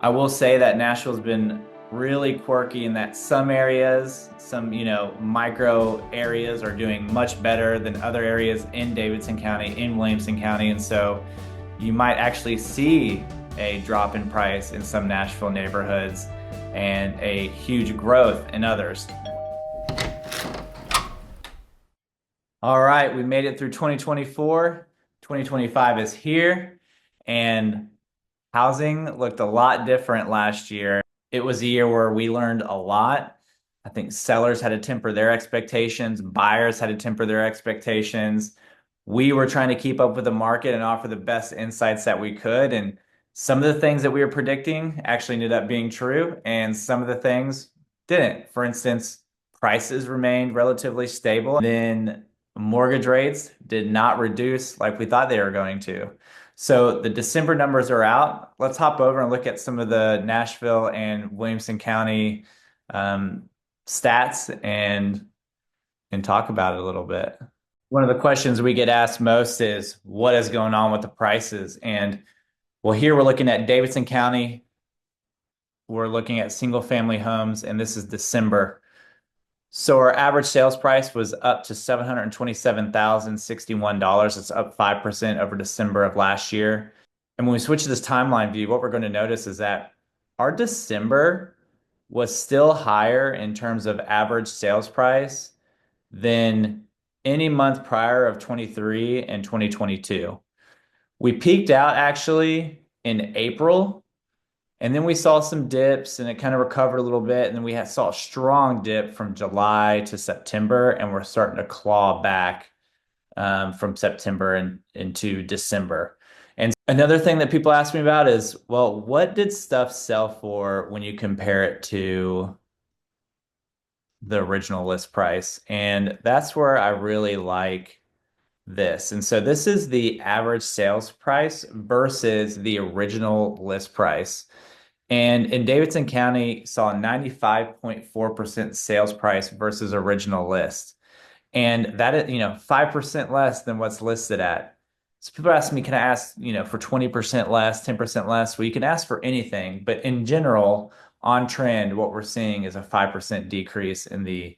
I will say that Nashville's been really quirky in that some areas, some, micro areas are doing much better than other areas in Davidson County, in Williamson County. And so you might actually see a drop in price in some Nashville neighborhoods and a huge growth in others. All right, we made it through 2024. 2025 is here, and housing looked a lot different last year. It was a year where we learned a lot. I think sellers had to temper their expectations, buyers had to temper their expectations. We were trying to keep up with the market and offer the best insights that we could. And some of the things that we were predicting actually ended up being true, and some of the things didn't. For instance, prices remained relatively stable. Then mortgage rates did not reduce like we thought they were going to. So the December numbers are out. Let's hop over and look at some of the Nashville and Williamson County stats and talk about it a little bit. One of the questions we get asked most is what is going on with the prices? And well, here we're looking at Davidson County. We're looking at single family homes, and this is December. So our average sales price was up to $727,061. It's up 5% over December of last year. And when we switch to this timeline view, what we're going to notice is that our December was still higher in terms of average sales price than any month prior of 23 and 2022. We peaked out actually in April, and then we saw some dips and it kind of recovered a little bit. And then saw a strong dip from July to September, and we're starting to claw back from September and into December. And another thing that people ask me about is, well, what did stuff sell for when you compare it to the original list price? And that's where I really like this. And so this is the average sales price versus the original list price. And in Davidson County, saw 95.4% sales price versus original list. And that is, 5% less than what's listed at. So people ask me, can I ask, for 20% less, 10% less? Well, you can ask for anything, but in general, on trend, what we're seeing is a 5% decrease in the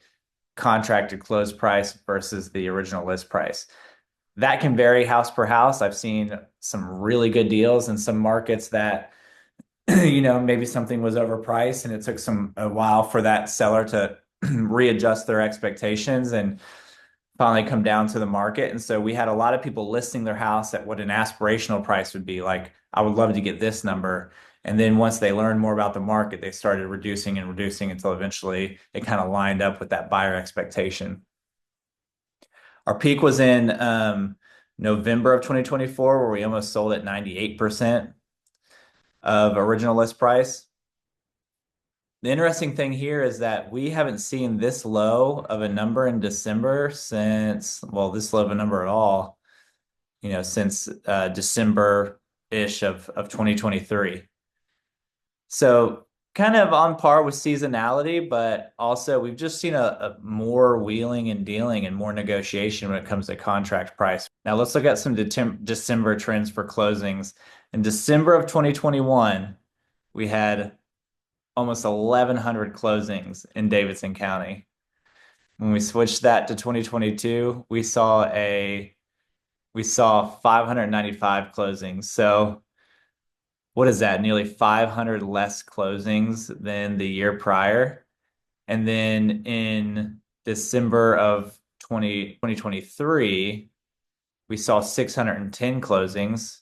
contracted close price versus the original list price. That can vary house per house. I've seen some really good deals in some markets that maybe something was overpriced and it took a while for that seller to readjust their expectations and finally come down to the market. And so we had a lot of people listing their house at what an aspirational price would be. Like, I would love to get this number. And then once they learned more about the market, they started reducing and reducing until eventually it kind of lined up with that buyer expectation. Our peak was in November of 2024, where we almost sold at 98% of original list price. The interesting thing here is that we haven't seen this low of a number in December since, well, this low of a number at all, since December-ish of 2023. So kind of on par with seasonality, but also we've just seen a more wheeling and dealing and more negotiation when it comes to contract price. Now let's look at some December trends for closings. In December of 2021, we had almost 1,100 closings in Davidson County. When we switched that to 2022, we saw 595 closings. So what is that? Nearly 500 less closings than the year prior. And then in December of 2023, we saw 610 closings.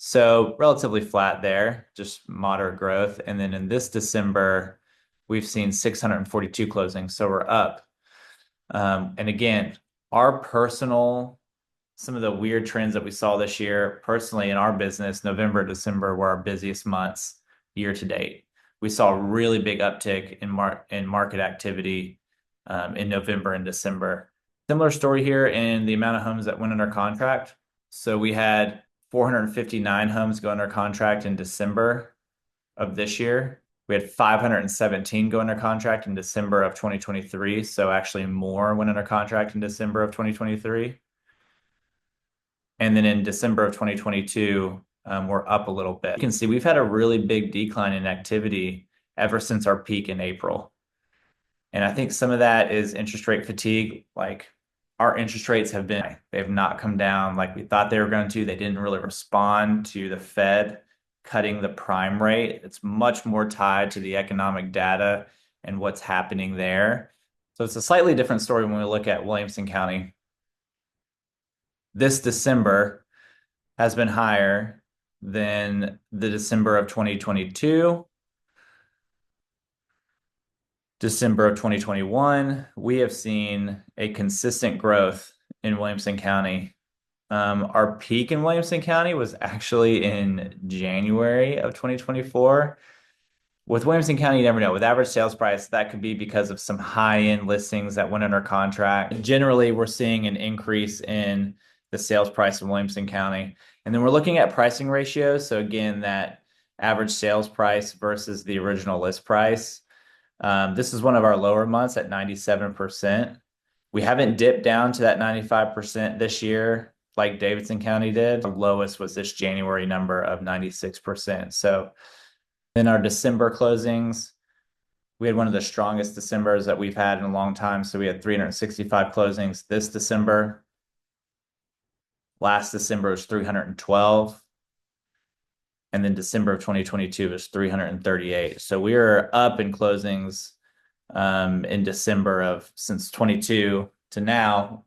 So relatively flat there, just moderate growth. And then in this December, we've seen 642 closings. So we're up. And again, some of the weird trends that we saw this year, personally in our business, November, December were our busiest months year to date. We saw a really big uptick in market activity in November and December. Similar story here in the amount of homes that went under contract. So we had 459 homes go under contract in December of this year. We had 517 go under contract in December of 2023. So actually more went under contract in December of 2023. And then in December of 2022, we're up a little bit. You can see we've had a really big decline in activity ever since our peak in April. And I think some of that is interest rate fatigue. Like our interest rates they've not come down like we thought they were going to. They didn't really respond to the Fed cutting the prime rate. It's much more tied to the economic data and what's happening there. So it's a slightly different story when we look at Williamson County. This December has been higher than the December of 2022. December of 2021, we have seen a consistent growth in Williamson County. Our peak in Williamson County was actually in January of 2024. With Williamson County, you never know. With average sales price, that could be because of some high-end listings that went under contract. Generally, we're seeing an increase in the sales price in Williamson County. And then we're looking at pricing ratios. So again, that average sales price versus the original list price. This is one of our lower months at 97%. We haven't dipped down to that 95% this year like Davidson County did. The lowest was this January number of 96%. So in our December closings, we had one of the strongest Decembers that we've had in a long time. So we had 365 closings this December. Last December was 312. And then December of 2022 was 338. So we were up in closings in December of since 22 to now.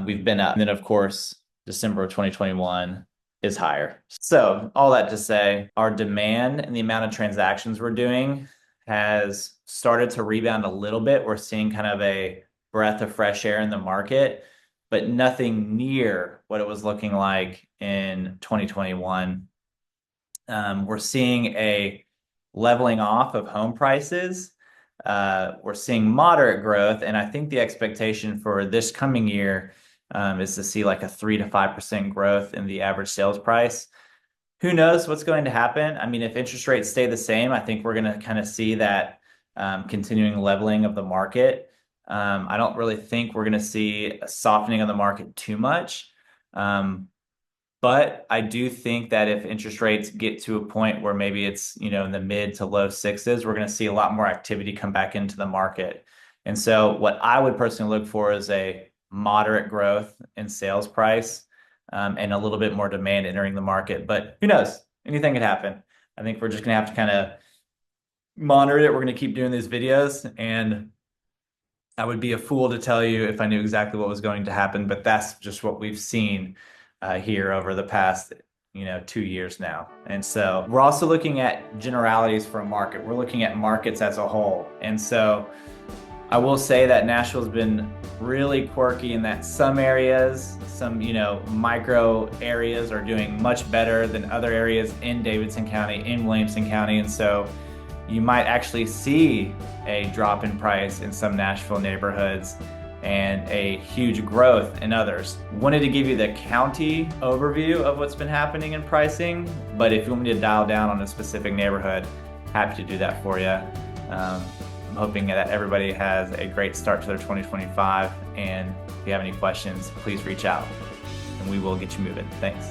We've been up. And then, of course, December of 2021 is higher. So all that to say, our demand and the amount of transactions we're doing has started to rebound a little bit. We're seeing kind of a breath of fresh air in the market, but nothing near what it was looking like in 2021. We're seeing a leveling off of home prices. We're seeing moderate growth, and I think the expectation for this coming year is to see like a 3 to 5% growth in the average sales price. Who knows what's going to happen? I mean, if interest rates stay the same, I think we're going to kind of see that continuing leveling of the market. I don't really think we're going to see a softening of the market too much. But I do think that if interest rates get to a point where maybe it's, in the mid to low sixes, we're going to see a lot more activity come back into the market. And so what I would personally look for is a moderate growth in sales price and a little bit more demand entering the market. But who knows? Anything could happen. I think we're just going to have to kind of monitor it. We're going to keep doing these videos, and I would be a fool to tell you if I knew exactly what was going to happen, but that's just what we've seen here over the past 2 years now. And so we're also looking at generalities for a market. We're looking at markets as a whole. And so I will say that Nashville's been really quirky in that some areas, some micro areas are doing much better than other areas in Davidson County, in Williamson County. And so you might actually see a drop in price in some Nashville neighborhoods and a huge growth in others. Wanted to give you the county overview of what's been happening in pricing, but if you want me to dial down on a specific neighborhood, happy to do that for you. I'm hoping that everybody has a great start to their 2025, and if you have any questions, please reach out and we will get you moving. Thanks.